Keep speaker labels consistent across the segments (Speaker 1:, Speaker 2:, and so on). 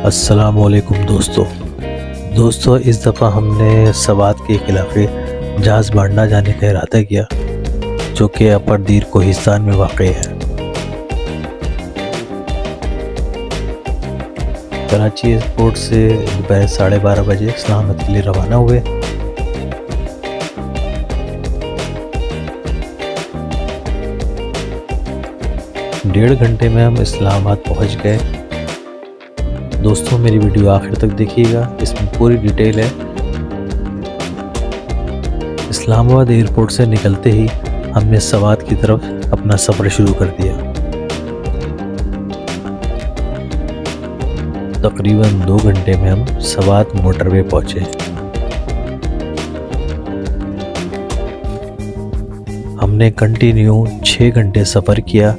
Speaker 1: अस्सलामुअलैकुम दोस्तों इस दफ़ा हमने सवात के एक इलाके जहाज़ बांडा जाने का इरादा किया जो कि अपर दीर कोहिस्तान में वाक़ है। कराची एयरपोर्ट से दोपहर 12:30 बजे इस्लामाबाद के लिए रवाना हुए। डेढ़ घंटे में हम इस्लामाबाद पहुंच गए। दोस्तों मेरी वीडियो आखिर तक देखिएगा, इसमें पूरी डिटेल है। इस्लामाबाद एयरपोर्ट से निकलते ही हमने सवात की तरफ अपना सफ़र शुरू कर दिया। तकरीबन 2 घंटे में हम सवात मोटरवे पहुंचे। हमने कंटिन्यू 6 घंटे सफ़र किया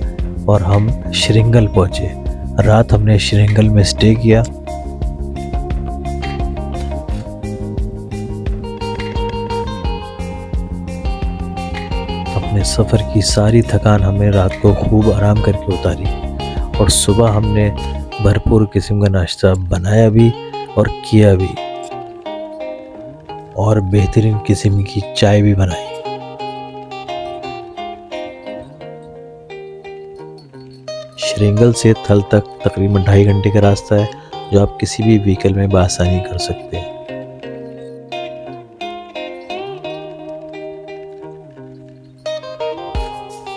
Speaker 1: और हम श्रृंगल पहुंचे। रात हमने श्रृंगल में स्टे किया। अपने सफ़र की सारी थकान हमने रात को खूब आराम करके उतारी और सुबह हमने भरपूर किस्म का नाश्ता बनाया भी और किया भी और बेहतरीन किस्म की चाय भी बनाई। श्रृंगल से थल तक तकरीबन 2.5 घंटे का रास्ता है जो आप किसी भी व्हीकल में बआसानी कर सकते हैं।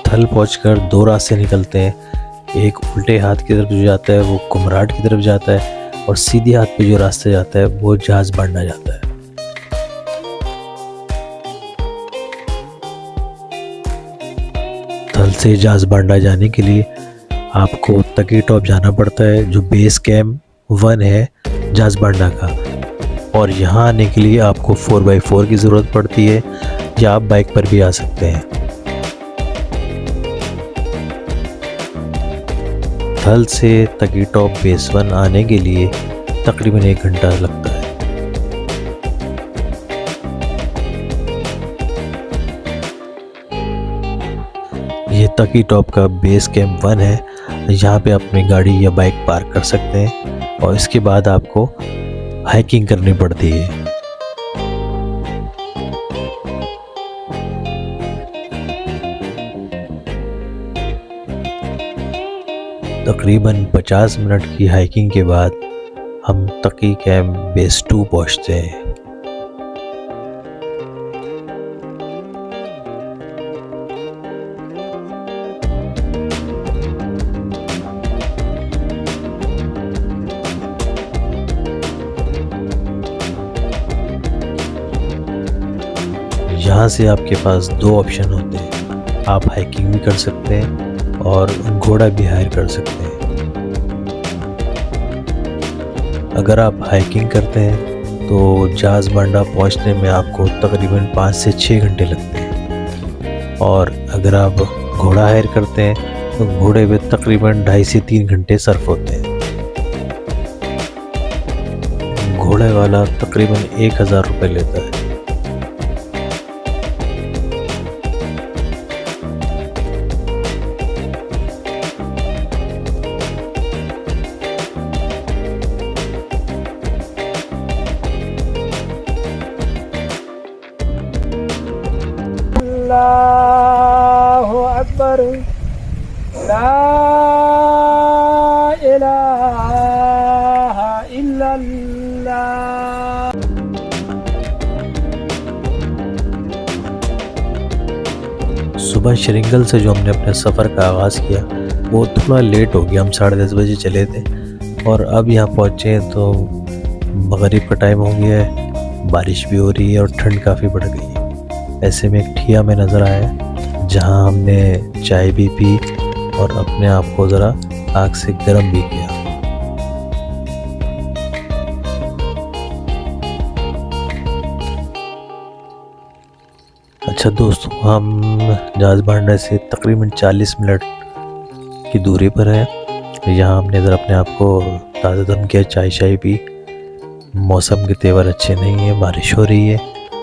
Speaker 1: थल पहुंचकर 2 रास्ते निकलते हैं। एक उल्टे हाथ की तरफ जो जाता है वो कुमराट की तरफ जाता है और सीधे हाथ पे जो रास्ता जाता है वो जहाज़ बांडा जाता है। थल से जहाज़ बांडा जाने के लिए आपको तकी टॉप जाना पड़ता है जो बेस कैंप 1 है जहाज़ बांडा का, और यहाँ आने के लिए आपको 4x4 की ज़रूरत पड़ती है या आप बाइक पर भी आ सकते हैं। थल से तकी टॉप बेस 1 आने के लिए तकरीबन 1 घंटा लगता है। ये तकी टॉप का बेस कैंप 1 है, यहाँ पे अपनी गाड़ी या बाइक पार्क कर सकते हैं और इसके बाद आपको हाइकिंग करनी पड़ती है। तकरीबन 50 मिनट की हाइकिंग के बाद हम तकी कैंप बेस 2 पहुँचते हैं। यहाँ से आपके पास 2 ऑप्शन होते हैं, आप हाइकिंग भी कर सकते हैं और घोड़ा भी हायर कर सकते हैं। अगर आप हाइकिंग करते हैं तो जहाज़ बांडा पहुँचने में आपको तकरीबन 5 से 6 घंटे लगते हैं, और अगर आप घोड़ा हायर करते हैं तो घोड़े पे तकरीबन 2.5 से 3 घंटे सर्फ होते हैं। घोड़े वाला तकरीबन 1000 रुपये लेता है।
Speaker 2: अल्लाहु अकबर, ला इलाहा इल्लल्लाह।
Speaker 1: सुबह श्रृंगल से जो हमने अपने सफ़र का आगाज़ किया वो थोड़ा लेट हो गया। हम 10:30 बजे चले थे और अब यहाँ पहुँचे तो मगरिब का टाइम हो गया है, बारिश भी हो रही है और ठंड काफ़ी बढ़ गई है। ऐसे में एक ठिया में नज़र आया जहाँ हमने चाय भी पी और अपने आप को ज़रा आग से गर्म भी किया। अच्छा दोस्तों, हम जहाज़ बांडा से तकरीबन 40 मिनट की दूरी पर है। यहाँ हमने ज़रा अपने आप को ताज़ा दम किया, चाय शाय पी। मौसम के तेवर अच्छे नहीं है, बारिश हो रही है,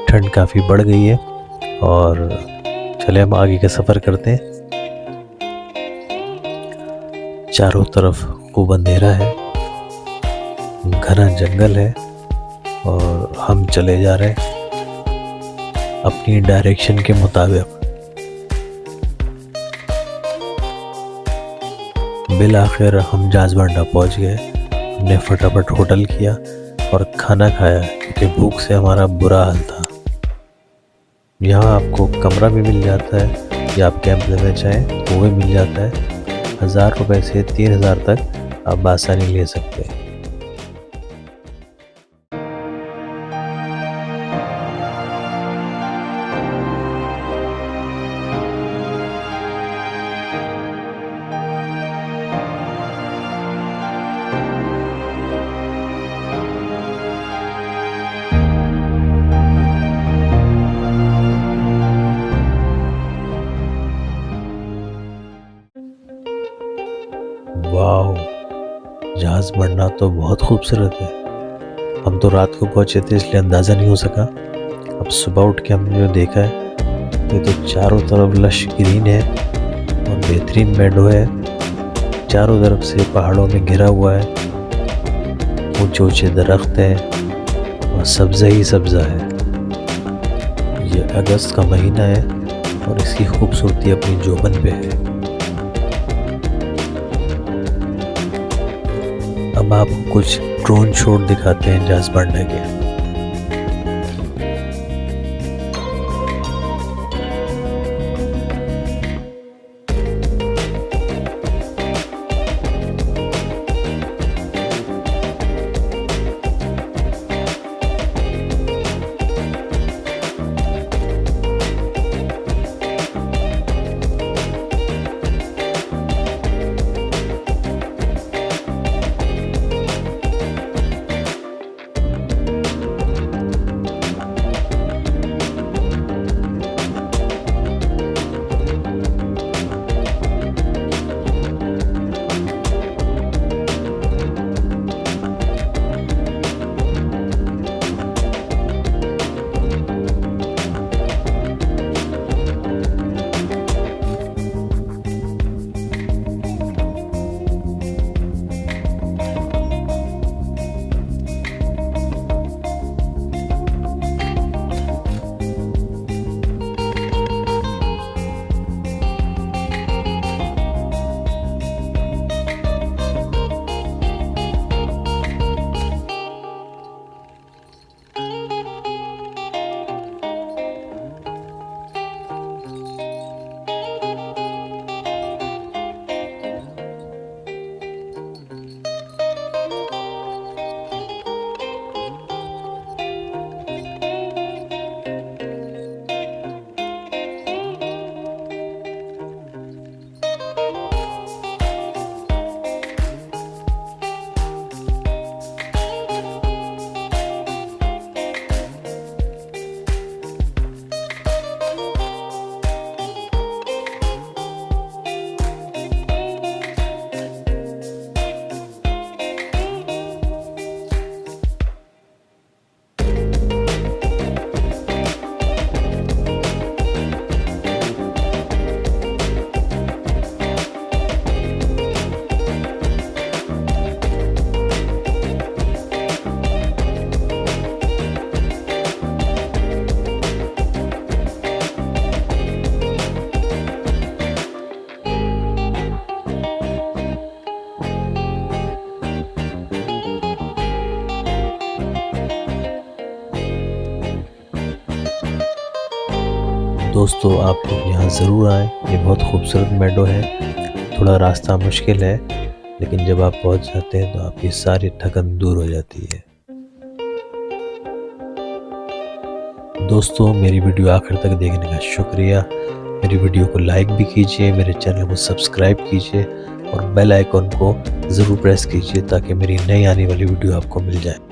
Speaker 1: ठंड काफ़ी बढ़ गई है और चले हम आगे का सफ़र करते हैं। चारों तरफ खूब अंधेरा है, घना जंगल है और हम चले जा रहे हैं अपनी डायरेक्शन के मुताबिक। बिल आखिर हम जाजबांडा पहुंच गए। हमने फटाफट होटल किया और खाना खाया क्योंकि भूख से हमारा बुरा हाल था। यहाँ आपको कमरा भी मिल जाता है या आप कैंप लेना चाहें वो भी मिल जाता है। 1000 रुपये से 3000 तक आप आसानी ले सकते हैं। वाह, जाजबांडा तो बहुत खूबसूरत है। हम तो रात को पहुंचे थे इसलिए अंदाज़ा नहीं हो सका। अब सुबह उठ के हमने जो देखा है ये तो चारों तरफ लश ग्रीन है और बेहतरीन मेडो है। चारों तरफ से पहाड़ों में घिरा हुआ है, ऊंचे ऊंचे दरख्त हैं और सब्ज़ा ही सब्ज़ा है। ये अगस्त का महीना है और इसकी खूबसूरती अपनी जोबन पे है। अब आपको कुछ ड्रोन शॉट दिखाते हैं जाजबांडा के। दोस्तों आप लोग यहाँ ज़रूर आएँ, ये बहुत खूबसूरत मेडो है। थोड़ा रास्ता मुश्किल है लेकिन जब आप पहुँच जाते हैं तो आपकी सारी थकन दूर हो जाती है। दोस्तों मेरी वीडियो आखिर तक देखने का शुक्रिया। मेरी वीडियो को लाइक भी कीजिए, मेरे चैनल को सब्सक्राइब कीजिए और बेल आइकॉन को ज़रूर प्रेस कीजिए ताकि मेरी नई आने वाली वीडियो आपको मिल जाए।